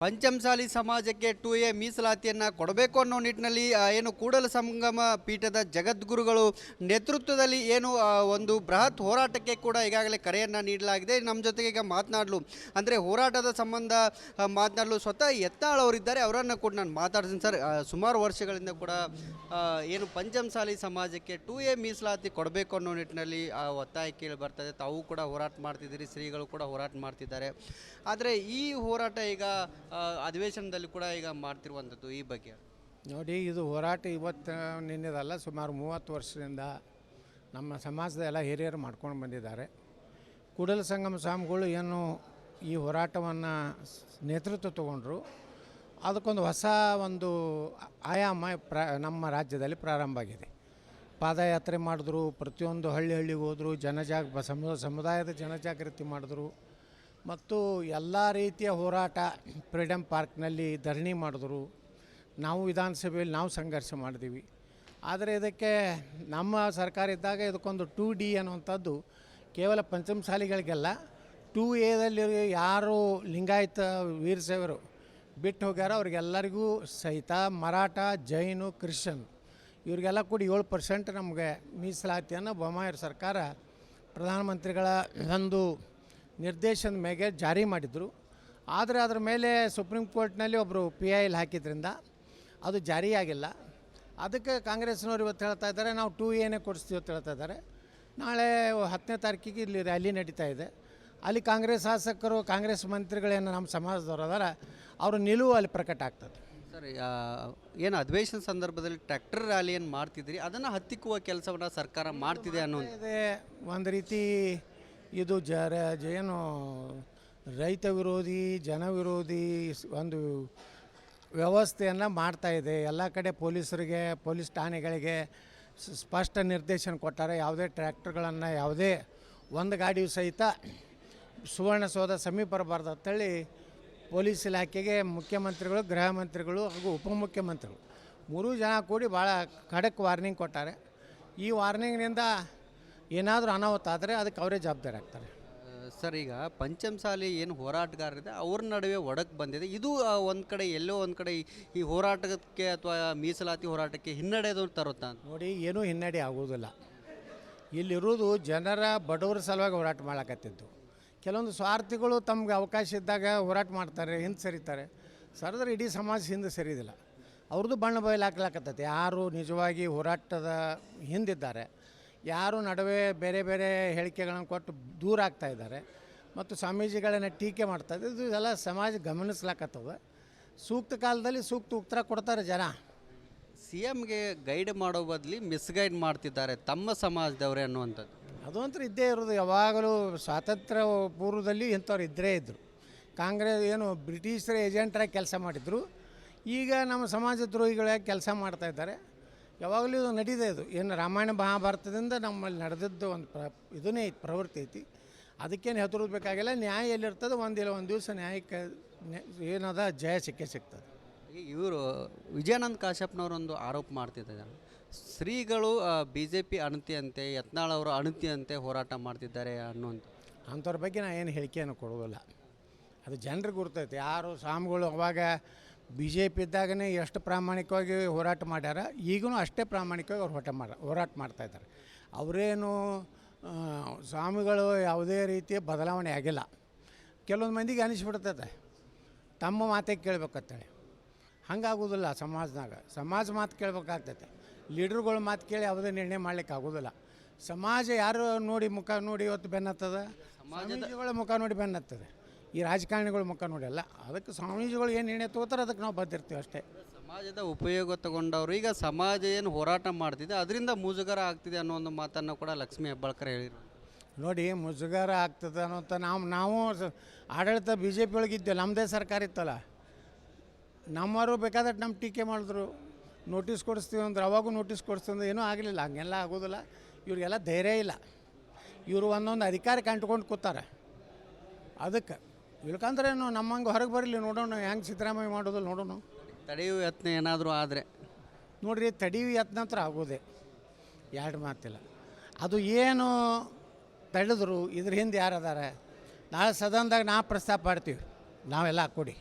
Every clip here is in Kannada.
ಪಂಚಮಸಾಲಿ ಸಮಾಜಕ್ಕೆ 2A ಮೀಸಲಾತಿಯನ್ನು ಕೊಡಬೇಕು ಅನ್ನೋ ನಿಟ್ಟಿನಲ್ಲಿ ಏನು ಕೂಡಲ ಸಂಗಮ ಪೀಠದ ಜಗದ್ಗುರುಗಳು ನೇತೃತ್ವದಲ್ಲಿ ಏನು ಒಂದು ಬೃಹತ್ ಹೋರಾಟಕ್ಕೆ ಕೂಡ ಈಗಾಗಲೇ ಕರೆಯನ್ನು ನೀಡಲಾಗಿದೆ. ನಮ್ಮ ಜೊತೆಗೆ ಈಗ ಮಾತನಾಡಲು ಅಂದರೆ ಹೋರಾಟದ ಸಂಬಂಧ ಮಾತನಾಡಲು ಸ್ವತಃ ಯತ್ನಾಳ್ ಅವರಿದ್ದಾರೆ. ಅವರನ್ನು ಕೂಡ ನಾನು ಮಾತಾಡ್ತೀನಿ. ಸರ್, ಸುಮಾರು ವರ್ಷಗಳಿಂದ ಕೂಡ ಏನು ಪಂಚಮಸಾಲಿ ಸಮಾಜಕ್ಕೆ 2A ಮೀಸಲಾತಿ ಕೊಡಬೇಕು ಅನ್ನೋ ನಿಟ್ಟಿನಲ್ಲಿ ಒತ್ತಾಯ ಕೇಳಿ ಬರ್ತದೆ. ತಾವು ಕೂಡ ಹೋರಾಟ ಮಾಡ್ತಿದ್ದೀರಿ, ಶ್ರೀಗಳು ಕೂಡ ಹೋರಾಟ ಮಾಡ್ತಿದ್ದಾರೆ. ಆದರೆ ಈ ಹೋರಾಟ ಈಗ ಅಧಿವೇಶನದಲ್ಲಿ ಕೂಡ ಈಗ ಮಾಡ್ತಿರುವಂಥದ್ದು ಈ ಬಗ್ಗೆ ನೋಡಿ, ಇದು ಹೋರಾಟ ಇವತ್ತು ನಿನ್ನೆದಲ್ಲ, ಸುಮಾರು 30 ವರ್ಷದಿಂದ ನಮ್ಮ ಸಮಾಜದ ಎಲ್ಲ ಹಿರಿಯರು ಮಾಡ್ಕೊಂಡು ಬಂದಿದ್ದಾರೆ. ಕೂಡಲ ಸಂಗಮ ಸ್ವಾಮಿಗಳು ಏನು ಈ ಹೋರಾಟವನ್ನು ನೇತೃತ್ವ ತಗೊಂಡ್ರು, ಅದಕ್ಕೊಂದು ಹೊಸ ಒಂದು ಆಯಾಮ ನಮ್ಮ ರಾಜ್ಯದಲ್ಲಿ ಪ್ರಾರಂಭ ಆಗಿದೆ. ಪಾದಯಾತ್ರೆ ಮಾಡಿದ್ರು, ಪ್ರತಿಯೊಂದು ಹಳ್ಳಿಗೆ ಹೋದರು, ಸಮುದಾಯದ ಜನಜಾಗೃತಿ ಮಾಡಿದ್ರು ಮತ್ತು ಎಲ್ಲ ರೀತಿಯ ಹೋರಾಟ ಫ್ರೀಡಮ್ ಪಾರ್ಕ್ನಲ್ಲಿ ಧರಣಿ ಮಾಡಿದ್ರು. ನಾವು ವಿಧಾನಸಭೆಯಲ್ಲಿ ನಾವು ಸಂಘರ್ಷ ಮಾಡಿದ್ದೀವಿ. ಆದರೆ ಇದಕ್ಕೆ ನಮ್ಮ ಸರ್ಕಾರ ಇದ್ದಾಗ ಇದಕ್ಕೊಂದು 2D ಅನ್ನುವಂಥದ್ದು ಕೇವಲ ಪಂಚಮಸಾಲಿಗಳಿಗೆಲ್ಲ 2Aದಲ್ಲಿ ಯಾರು ಲಿಂಗಾಯತ ವೀರಶೈವರು ಬಿಟ್ಟು ಹೋಗ್ಯಾರೋ ಅವ್ರಿಗೆಲ್ಲರಿಗೂ ಸಹಿತ ಮರಾಠ, ಜೈನು, ಕ್ರಿಶ್ಚನ್ ಇವರಿಗೆಲ್ಲ ಕೂಡ 7% ನಮಗೆ ಮೀಸಲಾತಿಯನ್ನು ಬೊಮ್ಮಾಯಿ ಸರ್ಕಾರ ಪ್ರಧಾನಮಂತ್ರಿಗಳ ಒಂದು ನಿರ್ದೇಶನದ ಮೇಲೆ ಜಾರಿ ಮಾಡಿದರು. ಆದರೆ ಅದರ ಮೇಲೆ ಸುಪ್ರೀಂ ಕೋರ್ಟ್ನಲ್ಲಿ ಒಬ್ಬರು PIL ಹಾಕಿದ್ರಿಂದ ಅದು ಜಾರಿಯಾಗಿಲ್ಲ. ಅದಕ್ಕೆ ಕಾಂಗ್ರೆಸ್ನವ್ರು ಇವತ್ತು ಹೇಳ್ತಾ ಇದ್ದಾರೆ ನಾವು 2Aನೇ ಕೊಡಿಸ್ತೀವಿ ಅಂತ ಹೇಳ್ತಾ ಇದ್ದಾರೆ. ನಾಳೆ 10ನೇ ತಾರೀಕಿಗೆ ಇಲ್ಲಿ ರ್ಯಾಲಿ ನಡೀತಾ ಇದೆ. ಅಲ್ಲಿ ಕಾಂಗ್ರೆಸ್ ಶಾಸಕರು, ಕಾಂಗ್ರೆಸ್ ಮಂತ್ರಿಗಳೇನು ನಮ್ಮ ಸಮಾಜದವರು ಅದಾರ, ಅವ್ರ ನಿಲುವು ಅಲ್ಲಿ ಪ್ರಕಟ ಆಗ್ತದೆ. ಸರ್, ಏನು ಅಧಿವೇಶನ ಸಂದರ್ಭದಲ್ಲಿ ಟ್ರ್ಯಾಕ್ಟರ್ ರ್ಯಾಲಿಯನ್ನು ಮಾಡ್ತಿದ್ರಿ, ಅದನ್ನು ಹತ್ತಿಕ್ಕುವ ಕೆಲಸವನ್ನು ಸರ್ಕಾರ ಮಾಡ್ತಿದೆ ಅನ್ನೋದು ಒಂದು ರೀತಿ ಇದು ಏನು ರೈತ ವಿರೋಧಿ, ಜನ ವಿರೋಧಿ ಒಂದು ವ್ಯವಸ್ಥೆಯನ್ನು ಮಾಡ್ತಾಯಿದೆ. ಎಲ್ಲ ಕಡೆ ಪೊಲೀಸರಿಗೆ, ಪೊಲೀಸ್ ಠಾಣೆಗಳಿಗೆ ಸ್ಪಷ್ಟ ನಿರ್ದೇಶನ ಕೊಟ್ಟಾರೆ. ಯಾವುದೇ ಟ್ರ್ಯಾಕ್ಟರ್ಗಳನ್ನು ಯಾವುದೇ ಒಂದು ಗಾಡಿಯು ಸಹಿತ ಸುವರ್ಣಸೌಧ ಸಮೀಪ ಬರಬಾರ್ದು ಅಂತೇಳಿ ಪೊಲೀಸ್ ಇಲಾಖೆಗೆ ಮುಖ್ಯಮಂತ್ರಿಗಳು, ಗೃಹ ಮಂತ್ರಿಗಳು ಹಾಗೂ ಉಪಮುಖ್ಯಮಂತ್ರಿಗಳು 3 ಜನ ಕೂಡಿ ಭಾಳ ಖಡಕ್ ವಾರ್ನಿಂಗ್ ಕೊಟ್ಟಾರೆ. ಈ ವಾರ್ನಿಂಗ್ನಿಂದ ಏನಾದರೂ ಅನಾಹುತ ಆದರೆ ಅದಕ್ಕೆ ಅವರೇ ಜವಾಬ್ದಾರಿ ಆಗ್ತಾರೆ. ಸರ್, ಈಗ ಪಂಚಮಸಾಲಿ ಏನು ಹೋರಾಟಗಾರರಿದೆ ಅವ್ರ ನಡುವೆ ಒಡಕು ಬಂದಿದೆ. ಇದು ಒಂದು ಕಡೆ ಎಲ್ಲೋ ಒಂದು ಕಡೆ ಈ ಹೋರಾಟಕ್ಕೆ ಅಥವಾ ಮೀಸಲಾತಿ ಹೋರಾಟಕ್ಕೆ ಹಿನ್ನಡೆದು ತರುತ್ತಾ? ನೋಡಿ, ಏನೂ ಹಿನ್ನಡೆ ಆಗೋದಿಲ್ಲ. ಇಲ್ಲಿರೋದು ಜನರ ಬಡವರ ಸಲುವಾಗಿ ಹೋರಾಟ ಮಾಡಕತ್ತಿದ್ದು. ಕೆಲವೊಂದು ಸ್ವಾರ್ಥಿಗಳು ತಮ್ಗೆ ಅವಕಾಶ ಇದ್ದಾಗ ಹೋರಾಟ ಮಾಡ್ತಾರೆ, ಹಿಂದೆ ಸರಿತಾರೆ. ಸರಿದ್ರೆ ಇಡೀ ಸಮಾಜ ಹಿಂದೆ ಸರಿದಿಲ್ಲ. ಅವ್ರದ್ದು ಬಣ್ಣ ಬಯಲಾಕ್ಲಾಕತ್ತೈತೆ. ಯಾರು ನಿಜವಾಗಿ ಹೋರಾಟದ ಹಿಂದಿದ್ದಾರೆ, ಯಾರು ನಡುವೆ ಬೇರೆ ಬೇರೆ ಹೇಳಿಕೆಗಳನ್ನು ಕೊಟ್ಟು ದೂರ ಆಗ್ತಾಯಿದ್ದಾರೆ ಮತ್ತು ಸ್ವಾಮೀಜಿಗಳನ್ನು ಟೀಕೆ ಮಾಡ್ತಾಯಿದ್ದಾರೆ, ಇದು ಎಲ್ಲ ಸಮಾಜ ಗಮನಿಸ್ಲಾಕತ್ತದ. ಸೂಕ್ತ ಕಾಲದಲ್ಲಿ ಸೂಕ್ತ ಉತ್ತರ ಕೊಡ್ತಾರೆ ಜನ. CMಗೆ ಗೈಡ್ ಮಾಡೋ ಬದಲಿ ಮಿಸ್ಗೈಡ್ ಮಾಡ್ತಿದ್ದಾರೆ ತಮ್ಮ ಸಮಾಜದವರೇ ಅನ್ನುವಂಥದ್ದು ಅದು ಅಂತೂ ಇದ್ದೇ ಇರೋದು. ಯಾವಾಗಲೂ ಸ್ವಾತಂತ್ರ್ಯ ಪೂರ್ವದಲ್ಲಿ ಇಂಥವ್ರು ಇದ್ದೇ ಇದ್ದರು. ಕಾಂಗ್ರೆಸ್ ಏನು ಬ್ರಿಟಿಷರ ಏಜೆಂಟರಾಗಿ ಕೆಲಸ ಮಾಡಿದರು, ಈಗ ನಮ್ಮ ಸಮಾಜ ದ್ರೋಹಿಗಳಾಗಿ ಕೆಲಸ ಮಾಡ್ತಾಯಿದ್ದಾರೆ. ಯಾವಾಗಲೂ ಇದು ನಡೀದೆ. ಇದು ಏನು ರಾಮಾಯಣ ಮಹಾಭಾರತದಿಂದ ನಮ್ಮಲ್ಲಿ ನಡೆದಿದ್ದು ಒಂದು ಇದನ್ನೇ ಐತಿ, ಪ್ರವೃತ್ತಿ ಐತಿ. ಅದಕ್ಕೇನು ಹೆದರೋದು ಬೇಕಾಗಿಲ್ಲ. ನ್ಯಾಯ ಎಲ್ಲಿರ್ತದೆ, ಒಂದು ದಿವಸ ನ್ಯಾಯಕ್ಕೆ ಏನದ ಜಯ ಸಿಗ್ತದೆ. ಇವರು ವಿಜಯಾನಂದ ಕಾಶ್ಯಪ್ನವರೊಂದು ಆರೋಪ ಮಾಡ್ತಿದ್ದಾರೆ, ಶ್ರೀಗಳು BJP ಅಣತಿಯಂತೆ, ಯತ್ನಾಳ್ ಅವರು ಅಣತಿಯಂತೆ ಹೋರಾಟ ಮಾಡ್ತಿದ್ದಾರೆ ಅನ್ನುವಂಥ. ಅಂಥವ್ರ ಬಗ್ಗೆ ನಾನು ಏನು ಹೇಳಿಕೆಯನ್ನು ಕೊಡೋದಿಲ್ಲ. ಅದು ಜನರಿಗೆ ಗುರ್ತೈತೆ. ಯಾರು ಸ್ವಾಮಿಗಳು ಅವಾಗ BJP ಇದ್ದಾಗನೇ ಎಷ್ಟು ಪ್ರಾಮಾಣಿಕವಾಗಿ ಹೋರಾಟ ಮಾಡ್ಯಾರ, ಈಗೂ ಅಷ್ಟೇ ಪ್ರಾಮಾಣಿಕವಾಗಿ ಅವ್ರು ಹೋರಾಟ ಮಾಡ್ತಾಯಿದ್ದಾರೆ. ಅವರೇನು ಸ್ವಾಮಿಗಳು ಯಾವುದೇ ರೀತಿಯ ಬದಲಾವಣೆ ಆಗಿಲ್ಲ. ಕೆಲವೊಂದು ಮಂದಿಗೆ ಅನಿಸ್ಬಿಡ್ತೈತೆ ತಮ್ಮ ಮಾತೇ ಕೇಳಬೇಕಂತೇಳಿ. ಹಂಗಾಗೋದಿಲ್ಲ. ಸಮಾಜ ಮಾತು ಕೇಳಬೇಕಾಗ್ತೈತೆ. ಲೀಡ್ರುಗಳ ಮಾತು ಕೇಳಿ ಯಾವುದೇ ನಿರ್ಣಯ ಮಾಡ್ಲಿಕ್ಕೆ ಆಗೋದಿಲ್ಲ. ಸಮಾಜ ಯಾರು ನೋಡಿ ಮುಖ ನೋಡಿ ಇವತ್ತು ಬೆನ್ನತ್ತದ, ಸ್ವಾಮೀಜಿಗಳ ಮುಖ ನೋಡಿ ಬೆನ್ನತ್ತದೆ. ಈ ರಾಜಕಾರಣಿಗಳ ಮುಖ ನೋಡಿಲ್ಲ. ಅದಕ್ಕೆ ಸ್ವಾಮೀಜಿಗಳು ಏನು ನಿರ್ಣಯ ತಗೋತಾರೆ ಅದಕ್ಕೆ ನಾವು ಬದ್ದಿರ್ತೀವಿ ಅಷ್ಟೇ. ಸಮಾಜದ ಉಪಯೋಗ ತಗೊಂಡವರು ಈಗ ಸಮಾಜ ಏನು ಹೋರಾಟ ಮಾಡ್ತಿದೆ ಅದರಿಂದ ಮುಜುಗರ ಆಗ್ತಿದೆ ಅನ್ನೋ ಒಂದು ಮಾತನ್ನು ಕೂಡ ಲಕ್ಷ್ಮೀ ಹೆಬ್ಬಾಳ್ಕರ್ ಹೇಳಿದರು. ನೋಡಿ, ಮುಜುಗರ ಆಗ್ತದೆ ಅನ್ನೋಂಥ ನಾವು ಆಡಳಿತ BJP ಒಳಗಿದ್ದೇವೆ. ನಮ್ಮದೇ ಸರ್ಕಾರ ಇತ್ತಲ್ಲ, ನಮ್ಮವರು ಬೇಕಾದಟ್ಟು ನಮ್ಮ ಟೀಕೆ ಮಾಡಿದ್ರು. ನೋಟಿಸ್ ಕೊಡಿಸ್ತೀವಿ ಅಂದ್ರೆ ಅವಾಗೂ ನೋಟಿಸ್ ಕೊಡಿಸ್ತೀವಿ, ಏನೂ ಆಗಲಿಲ್ಲ. ಹಂಗೆಲ್ಲ ಆಗೋದಿಲ್ಲ. ಇವ್ರಿಗೆಲ್ಲ ಧೈರ್ಯ ಇಲ್ಲ. ಇವರು ಒಂದೊಂದು ಅಧಿಕಾರಕ್ಕೆ ಅಂಟ್ಕೊಂಡು ಕೂತಾರೆ. ಅದಕ್ಕೆ ಇಳ್ಕಂದ್ರೇನು ನಮ್ಮಂಗೆ ಹೊರಗೆ ಬರಲಿ, ನೋಡೋಣ ಹೆಂಗೆ ಸಿದ್ದರಾಮಯ್ಯ ಮಾಡೋದು ನೋಡೋಣ. ತಡೆಯುವ ಯತ್ನ ಏನಾದರೂ ಆದರೆ ನೋಡಿರಿ, ತಡೆಯುವ ಯತ್ನ ಹತ್ರ ಆಗೋದೆ, ಎರಡು ಮಾತಿಲ್ಲ. ಅದು ಏನು ತಡೆದ್ರು ಇದ್ರ ಹಿಂದೆ ಯಾರು ಅದಾರೆ? ನಾಳೆ ಸದನದಾಗ ನಾವು ಪ್ರಸ್ತಾಪ ಮಾಡ್ತೀವಿ, ನಾವೆಲ್ಲ ಕೊಡಿ.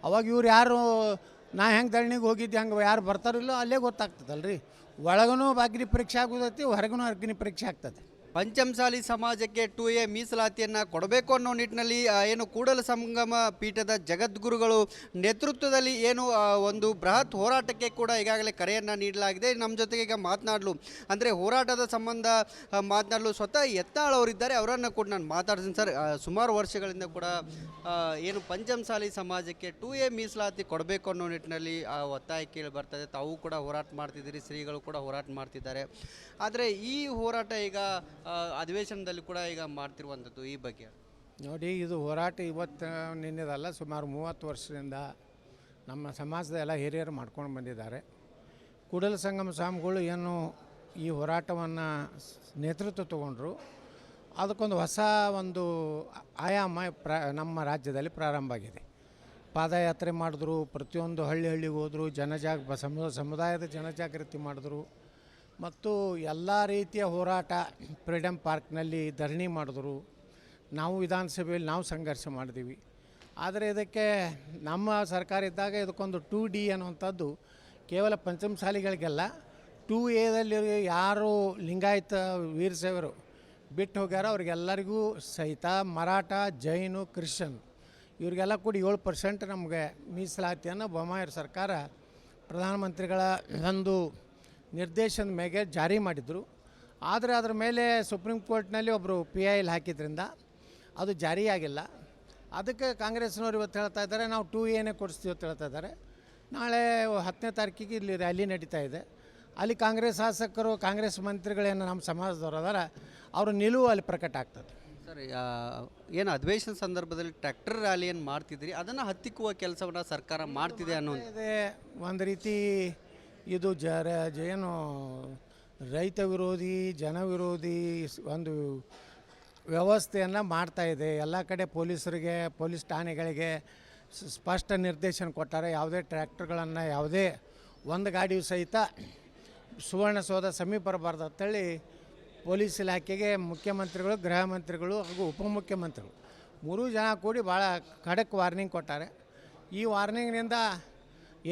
ಅವಾಗ ಇವ್ರು ಯಾರು ನಾ ಹೆಂಗೆ ಧರಣಿಗೆ ಹೋಗಿದ್ದೆ ಹಂಗೆ ಯಾರು ಬರ್ತಾರಿಲ್ಲೋ ಅಲ್ಲೇ ಗೊತ್ತಾಗ್ತದಲ್ಲ ರೀ. ಒಳಗೂ ಅಗ್ನಿ ಪರೀಕ್ಷೆ ಆಗೋದೈತಿ, ಹೊರಗೂ ಅಗ್ನಿ ಪರೀಕ್ಷೆ ಆಗ್ತದೆ. ಪಂಚಮಸಾಲಿ ಸಮಾಜಕ್ಕೆ 2A ಮೀಸಲಾತಿಯನ್ನು ಕೊಡಬೇಕು ಅನ್ನೋ ನಿಟ್ಟಿನಲ್ಲಿ ಏನು ಕೂಡಲ ಸಂಗಮ ಪೀಠದ ಜಗದ್ಗುರುಗಳು ನೇತೃತ್ವದಲ್ಲಿ ಏನು ಒಂದು ಬೃಹತ್ ಹೋರಾಟಕ್ಕೆ ಕೂಡ ಈಗಾಗಲೇ ಕರೆಯನ್ನು ನೀಡಲಾಗಿದೆ. ನಮ್ಮ ಜೊತೆಗೆ ಈಗ ಮಾತನಾಡಲು ಅಂದರೆ ಹೋರಾಟದ ಸಂಬಂಧ ಮಾತನಾಡಲು ಸ್ವತಃ ಯತ್ನಾಳ್ ಅವರಿದ್ದಾರೆ, ಅವರನ್ನು ಕೂಡ ನಾನು ಮಾತಾಡ್ತೀನಿ. ಸರ್, ಸುಮಾರು ವರ್ಷಗಳಿಂದ ಕೂಡ ಏನು ಪಂಚಮಸಾಲಿ ಸಮಾಜಕ್ಕೆ 2A ಮೀಸಲಾತಿ ಕೊಡಬೇಕು ಅನ್ನೋ ನಿಟ್ಟಿನಲ್ಲಿ ಒತ್ತಾಯ ಕೇಳಿ ಬರ್ತದೆ. ತಾವು ಕೂಡ ಹೋರಾಟ ಮಾಡ್ತಿದ್ದೀರಿ, ಶ್ರೀಗಳು ಕೂಡ ಹೋರಾಟ ಮಾಡ್ತಿದ್ದಾರೆ. ಆದರೆ ಈ ಹೋರಾಟ ಈಗ ಅಧಿವೇಶನದಲ್ಲಿ ಕೂಡ ಈಗ ಮಾಡ್ತಿರುವಂಥದ್ದು ಈ ಬಗ್ಗೆ ನೋಡಿ, ಇದು ಹೋರಾಟ ಇವತ್ತು ನಿನ್ನೆದಲ್ಲ, ಸುಮಾರು 30 ವರ್ಷದಿಂದ ನಮ್ಮ ಸಮಾಜದ ಎಲ್ಲ ಹಿರಿಯರು ಮಾಡ್ಕೊಂಡು ಬಂದಿದ್ದಾರೆ. ಕೂಡಲ ಸಂಗಮ ಸ್ವಾಮಿಗಳು ಏನು ಈ ಹೋರಾಟವನ್ನು ನೇತೃತ್ವ ತಗೊಂಡ್ರು, ಅದಕ್ಕೊಂದು ಹೊಸ ಒಂದು ಆಯಾಮ ನಮ್ಮ ರಾಜ್ಯದಲ್ಲಿ ಪ್ರಾರಂಭ ಆಗಿದೆ. ಪಾದಯಾತ್ರೆ ಮಾಡಿದ್ರು, ಪ್ರತಿಯೊಂದು ಹಳ್ಳಿಗೆ ಹೋದರು, ಸಮುದಾಯದ ಜನಜಾಗೃತಿ ಮಾಡಿದ್ರು, ಮತ್ತು ಎಲ್ಲ ರೀತಿಯ ಹೋರಾಟ ಫ್ರೀಡಮ್ ಪಾರ್ಕ್ನಲ್ಲಿ ಧರಣಿ ಮಾಡಿದ್ರು. ನಾವು ವಿಧಾನಸಭೆಯಲ್ಲಿ ನಾವು ಸಂಘರ್ಷ ಮಾಡಿದ್ದೀವಿ. ಆದರೆ ಇದಕ್ಕೆ ನಮ್ಮ ಸರ್ಕಾರ ಇದ್ದಾಗ ಇದಕ್ಕೊಂದು 2D ಅನ್ನುವಂಥದ್ದು ಕೇವಲ ಪಂಚಮಸಾಲಿಗಳಿಗೆಲ್ಲ, 2Aದಲ್ಲಿ ಯಾರು ಲಿಂಗಾಯತ ವೀರಶೈವರು ಬಿಟ್ಟು ಹೋಗ್ಯಾರೋ ಅವ್ರಿಗೆಲ್ಲರಿಗೂ ಸಹಿತ ಮರಾಠ, ಜೈನು, ಕ್ರಿಶ್ಚನ್ ಇವರಿಗೆಲ್ಲ ಕೂಡಿ 7% ನಮಗೆ ಮೀಸಲಾತಿಯನ್ನು ಬೊಮ್ಮಾಯಿ ಸರ್ಕಾರ ಪ್ರಧಾನಮಂತ್ರಿಗಳ ಒಂದು ನಿರ್ದೇಶನದ ಮೇಲೆ ಜಾರಿ ಮಾಡಿದರು. ಆದರೆ ಅದರ ಮೇಲೆ ಸುಪ್ರೀಂ ಕೋರ್ಟ್ನಲ್ಲಿ ಒಬ್ಬರು PIL ಹಾಕಿದ್ರಿಂದ ಅದು ಜಾರಿಯಾಗಿಲ್ಲ. ಅದಕ್ಕೆ ಕಾಂಗ್ರೆಸ್ನವ್ರು ಇವತ್ತು ಹೇಳ್ತಾ ಇದ್ದಾರೆ ನಾವು 2Aನೇ ಕೊಡಿಸ್ತೀವಿ ಅಂತ ಹೇಳ್ತಾ ಇದ್ದಾರೆ. ನಾಳೆ 10ನೇ ತಾರೀಕಿಗೆ ಇಲ್ಲಿ ರ್ಯಾಲಿ ನಡೀತಾ ಇದೆ. ಅಲ್ಲಿ ಕಾಂಗ್ರೆಸ್ ಶಾಸಕರು, ಕಾಂಗ್ರೆಸ್ ಮಂತ್ರಿಗಳೇನು ನಮ್ಮ ಸಮಾಜದವ್ರು ಅದಾರ, ಅವ್ರ ನಿಲುವು ಅಲ್ಲಿ ಪ್ರಕಟ ಆಗ್ತದೆ. ಸರ್, ಏನು ಅಧಿವೇಶನ ಸಂದರ್ಭದಲ್ಲಿ ಟ್ರ್ಯಾಕ್ಟರ್ ರ್ಯಾಲಿಯನ್ನು ಮಾಡ್ತಿದ್ರಿ, ಅದನ್ನು ಹತ್ತಿಕ್ಕುವ ಕೆಲಸವನ್ನು ಸರ್ಕಾರ ಮಾಡ್ತಿದೆ ಅನ್ನೋದು ಇದೆ. ಒಂದು ರೀತಿ ಇದು ಏನು ರೈತ ವಿರೋಧಿ, ಜನ ವಿರೋಧಿ ಒಂದು ವ್ಯವಸ್ಥೆಯನ್ನು ಮಾಡ್ತಾಯಿದೆ. ಎಲ್ಲ ಕಡೆ ಪೊಲೀಸರಿಗೆ, ಪೊಲೀಸ್ ಠಾಣೆಗಳಿಗೆ ಸ್ಪಷ್ಟ ನಿರ್ದೇಶನ ಕೊಟ್ಟಾರೆ. ಯಾವುದೇ ಟ್ರ್ಯಾಕ್ಟರ್ಗಳನ್ನು ಯಾವುದೇ ಒಂದು ಗಾಡಿಯು ಸಹಿತ ಸುವರ್ಣಸೌಧ ಸಮೀಪ ಬರಬಾರ್ದು ಅಂತೇಳಿ ಪೊಲೀಸ್ ಇಲಾಖೆಗೆ ಮುಖ್ಯಮಂತ್ರಿಗಳು, ಗೃಹ ಮಂತ್ರಿಗಳು ಹಾಗೂ ಉಪಮುಖ್ಯಮಂತ್ರಿಗಳು 3 ಜನ ಕೂಡಿ ಭಾಳ ಖಡಕ್ ವಾರ್ನಿಂಗ್ ಕೊಟ್ಟಾರೆ. ಈ ವಾರ್ನಿಂಗ್ನಿಂದ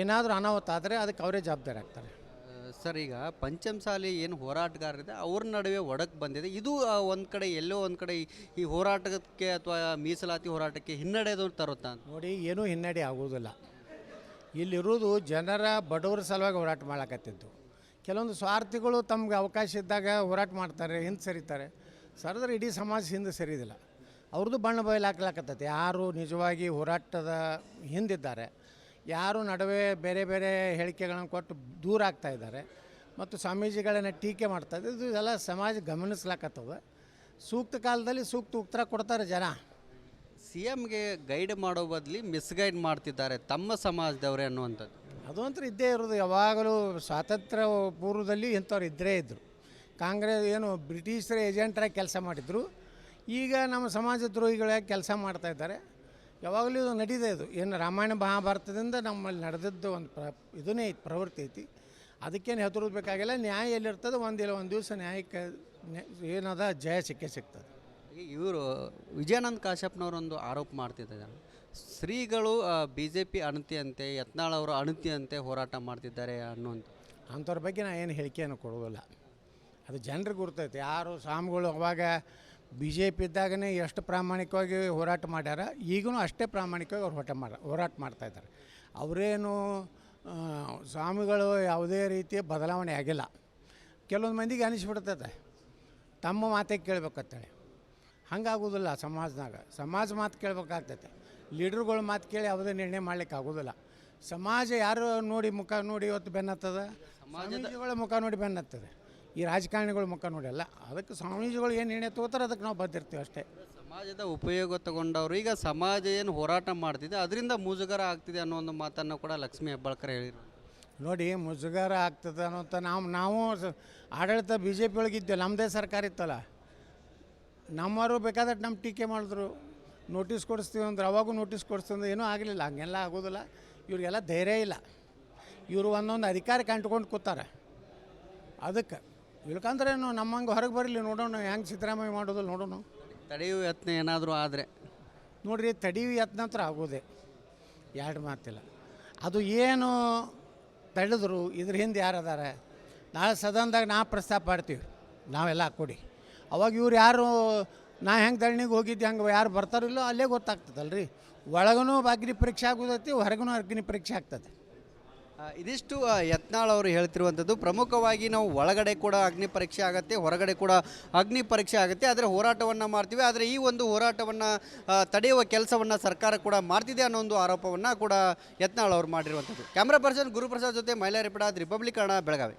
ಏನಾದರೂ ಅನಾಹುತ ಆದರೆ ಅದಕ್ಕೆ ಅವರೇ ಜವಾಬ್ದಾರಿ ಆಗ್ತಾರೆ. ಸರ್, ಈಗ ಪಂಚಮಸಾಲಿ ಏನು ಹೋರಾಟಗಾರರಿದೆ ಅವ್ರ ನಡುವೆ ಒಡಕು ಬಂದಿದೆ. ಇದು ಒಂದು ಕಡೆ ಎಲ್ಲೋ ಒಂದು ಕಡೆ ಈ ಹೋರಾಟಕ್ಕೆ ಅಥವಾ ಮೀಸಲಾತಿ ಹೋರಾಟಕ್ಕೆ ಹಿನ್ನಡೆದು ತರುತ್ತಾ ಅಂತ ನೋಡಿ, ಏನೂ ಹಿನ್ನಡೆ ಆಗೋದಿಲ್ಲ. ಇಲ್ಲಿರೋದು ಜನರ ಬಡವರ ಸಲುವಾಗಿ ಹೋರಾಟ ಮಾಡಕತ್ತಿದ್ದು. ಕೆಲವೊಂದು ಸ್ವಾರ್ಥಿಗಳು ತಮ್ಗೆ ಅವಕಾಶ ಇದ್ದಾಗ ಹೋರಾಟ ಮಾಡ್ತಾರೆ, ಹಿಂದೆ ಸರಿತಾರೆ. ಸರಿದ್ರೆ ಇಡೀ ಸಮಾಜ ಹಿಂದೆ ಸರಿದಿಲ್ಲ. ಅವ್ರದ್ದು ಬಣ್ಣ ಬಯಲಾಕ್ಲಾಕತ್ತೈತೆ. ಯಾರು ನಿಜವಾಗಿ ಹೋರಾಟದ ಹಿಂದಿದ್ದಾರೆ, ಯಾರು ನಡುವೆ ಬೇರೆ ಬೇರೆ ಹೇಳಿಕೆಗಳನ್ನು ಕೊಟ್ಟು ದೂರ ಆಗ್ತಾಯಿದ್ದಾರೆ ಮತ್ತು ಸ್ವಾಮೀಜಿಗಳನ್ನು ಟೀಕೆ ಮಾಡ್ತಾಯಿದ್ದಾರೆ, ಇದು ಎಲ್ಲ ಸಮಾಜ ಗಮನಿಸ್ಲಾಕತ್ತದ. ಸೂಕ್ತ ಕಾಲದಲ್ಲಿ ಸೂಕ್ತ ಉತ್ತರ ಕೊಡ್ತಾರೆ ಜನ. CMಗೆ ಗೈಡ್ ಮಾಡೋ ಬದಲಿ ಮಿಸ್ಗೈಡ್ ಮಾಡ್ತಿದ್ದಾರೆ ತಮ್ಮ ಸಮಾಜದವರೇ ಅನ್ನುವಂಥದ್ದು ಅದು ಅಂತೂ ಇದ್ದೇ ಇರೋದು. ಯಾವಾಗಲೂ ಸ್ವಾತಂತ್ರ್ಯ ಪೂರ್ವದಲ್ಲಿ ಇಂಥವ್ರು ಇದ್ದೇ ಇದ್ದರು. ಕಾಂಗ್ರೆಸ್ ಏನು ಬ್ರಿಟಿಷರ ಏಜೆಂಟರಾಗಿ ಕೆಲಸ ಮಾಡಿದರು, ಈಗ ನಮ್ಮ ಸಮಾಜ ದ್ರೋಹಿಗಳಾಗಿ ಕೆಲಸ ಮಾಡ್ತಾಯಿದ್ದಾರೆ. ಯಾವಾಗಲೂ ಇದು ನಡೀದೇ. ಇದು ಏನು ರಾಮಾಯಣ ಮಹಾಭಾರತದಿಂದ ನಮ್ಮಲ್ಲಿ ನಡೆದದ್ದು ಒಂದು ಇದನ್ನೇ ಐತಿ, ಪ್ರವೃತ್ತಿ ಐತಿ. ಅದಕ್ಕೇನು ಹೆದರೋದು ಬೇಕಾಗಿಲ್ಲ. ನ್ಯಾಯ ಎಲ್ಲಿರ್ತದೆ, ಒಂದು ದಿವಸ ನ್ಯಾಯಕ್ಕೆ ಏನದ ಜಯ ಸಿಗ್ತದೆ. ಇವರು ವಿಜಯಾನಂದ ಕಾಶ್ಯಪ್ನವರೊಂದು ಆರೋಪ ಮಾಡ್ತಿದ್ದಾರೆ, ಶ್ರೀಗಳು BJP ಅಣತಿಯಂತೆ, ಯತ್ನಾಳ್ ಅವರು ಅಣತಿಯಂತೆ ಹೋರಾಟ ಮಾಡ್ತಿದ್ದಾರೆ ಅನ್ನುವಂಥ. ಅಂಥವ್ರ ಬಗ್ಗೆ ನಾನು ಏನು ಹೇಳಿಕೆಯನ್ನು ಕೊಡೋದಿಲ್ಲ. ಅದು ಜನರಿಗೆ ಗುರ್ತೈತೆ. ಯಾರು ಸ್ವಾಮಿಗಳು ಅವಾಗ BJP ಇದ್ದಾಗನೇ ಎಷ್ಟು ಪ್ರಾಮಾಣಿಕವಾಗಿ ಹೋರಾಟ ಮಾಡ್ಯಾರ, ಈಗೂ ಅಷ್ಟೇ ಪ್ರಾಮಾಣಿಕವಾಗಿ ಅವ್ರು ಹೋರಾಟ ಮಾಡ್ತಾಯಿದ್ದಾರೆ. ಅವರೇನು ಸ್ವಾಮಿಗಳು ಯಾವುದೇ ರೀತಿಯ ಬದಲಾವಣೆ ಆಗಿಲ್ಲ. ಕೆಲವೊಂದು ಮಂದಿಗೆ ಅನಿಸ್ಬಿಡ್ತೈತೆ ತಮ್ಮ ಮಾತೇ ಕೇಳಬೇಕಂತೇಳಿ. ಹಂಗಾಗೋದಿಲ್ಲ. ಸಮಾಜ ಮಾತು ಕೇಳಬೇಕಾಗ್ತೈತೆ. ಲೀಡ್ರುಗಳ ಮಾತು ಕೇಳಿ ಯಾವುದೇ ನಿರ್ಣಯ ಮಾಡ್ಲಿಕ್ಕೆ ಆಗೋದಿಲ್ಲ. ಸಮಾಜ ಯಾರು ನೋಡಿ ಮುಖ ನೋಡಿ ಇವತ್ತು ಬೆನ್ನತ್ತದ, ಸ್ವಾಮೀಜಿಗಳ ಮುಖ ನೋಡಿ ಬೆನ್ನತ್ತದೆ. ಈ ರಾಜಕಾರಣಿಗಳ ಮುಖ ನೋಡಿ ಅಲ್ಲ. ಅದಕ್ಕೆ ಸ್ವಾಮೀಜಿಗಳು ಏನು ನಿರ್ಣಯ ತಗೋತಾರೆ ಅದಕ್ಕೆ ನಾವು ಬದ್ದಿರ್ತೀವಿ ಅಷ್ಟೇ. ಸಮಾಜದ ಉಪಯೋಗ ತಗೊಂಡವರು ಈಗ ಸಮಾಜ ಏನು ಹೋರಾಟ ಮಾಡ್ತಿದೆ ಅದರಿಂದ ಮುಜುಗರ ಆಗ್ತಿದೆ ಅನ್ನೋ ಒಂದು ಮಾತನ್ನು ಕೂಡ ಲಕ್ಷ್ಮೀ ಹೆಬ್ಬಾಳ್ಕರ್ ಹೇಳಿದರು. ನೋಡಿ, ಮುಜುಗರ ಆಗ್ತದೆ ಅನ್ನೋಂಥ ನಾವು ಆಡಳಿತ BJP ಒಳಗಿದ್ದೇವೆ. ನಮ್ಮದೇ ಸರ್ಕಾರ ಇತ್ತಲ್ಲ, ನಮ್ಮವರು ಬೇಕಾದಟ್ಟು ನಮ್ಮ ಟೀಕೆ ಮಾಡಿದ್ರು. ನೋಟಿಸ್ ಕೊಡಿಸ್ತೀವಿ ಅಂದ್ರೆ ಅವಾಗೂ ನೋಟಿಸ್ ಕೊಡಿಸ್ತೀವಿ ಏನೂ ಆಗಲಿಲ್ಲ. ಹಂಗೆಲ್ಲ ಆಗೋದಿಲ್ಲ. ಇವ್ರಿಗೆಲ್ಲ ಧೈರ್ಯ ಇಲ್ಲ. ಇವರು ಒಂದೊಂದು ಅಧಿಕಾರಕ್ಕೆ ಅಂಟ್ಕೊಂಡು ಕೂತಾರೆ. ಅದಕ್ಕೆ ಇಳ್ಕಂದ್ರೇನು ನಮ್ಮಂಗೆ ಹೊರಗೆ ಬರಲಿ, ನೋಡೋಣ ಹೆಂಗೆ ಸಿದ್ದರಾಮಯ್ಯ ಮಾಡೋದು ನೋಡೋಣ. ತಡೆಯುವ ಯತ್ನ ಏನಾದರೂ ಆದರೆ ನೋಡಿರಿ, ತಡೆಯುವ ಯತ್ನ ಹತ್ರ ಆಗೋದೆ. ಎರಡು ಮಾತಿಲ್ಲ. ಅದು ಏನು ತಡೆದ್ರು ಇದ್ರ ಹಿಂದೆ ಯಾರು ಅದಾರೆ, ನಾಳೆ ಸದನದಾಗ ನಾ ಪ್ರಸ್ತಾಪ ಮಾಡ್ತೀವಿ ನಾವೆಲ್ಲ ಕೊಡಿ, ಅವಾಗ ಇವ್ರು ಯಾರು, ನಾ ಹೆಂಗೆ ಧರಣಿಗೆ ಹೋಗಿದ್ದೆ ಹಂಗೆ ಯಾರು ಬರ್ತಾರಿಲ್ಲೋ ಅಲ್ಲೇ ಗೊತ್ತಾಗ್ತದಲ್ಲ ರೀ. ಒಳಗೂ ಅಗ್ನಿ ಪರೀಕ್ಷೆ ಆಗೋದೈತಿ, ಹೊರಗೂ ಅಗ್ನಿ ಪರೀಕ್ಷೆ ಆಗ್ತದೆ. ಇದಿಷ್ಟು ಯತ್ನಾಳ್ ಅವರು ಹೇಳ್ತಿರುವಂಥದ್ದು. ಪ್ರಮುಖವಾಗಿ ನಾವು ಒಳಗಡೆ ಕೂಡ ಅಗ್ನಿ ಪರೀಕ್ಷೆ ಆಗುತ್ತೆ, ಹೊರಗಡೆ ಕೂಡ ಅಗ್ನಿ ಪರೀಕ್ಷೆ ಆಗುತ್ತೆ, ಆದರೆ ಹೋರಾಟವನ್ನು ಮಾಡ್ತೀವಿ. ಆದರೆ ಈ ಒಂದು ಹೋರಾಟವನ್ನು ತಡೆಯುವ ಕೆಲಸವನ್ನು ಸರ್ಕಾರ ಕೂಡ ಮಾಡ್ತಿದೆ ಅನ್ನೋ ಒಂದು ಆರೋಪವನ್ನು ಕೂಡ ಯತ್ನಾಳ್ ಅವರು ಮಾಡಿರುವಂಥದ್ದು. ಕ್ಯಾಮ್ರಾ ಪರ್ಸನ್ ಗುರುಪ್ರಸಾದ್ ಜೊತೆ ಮೈಲಾರಿಪಡ ರಿಪಬ್ಲಿಕ್ ಕನ್ನಡ, ಬೆಳಗಾವಿ.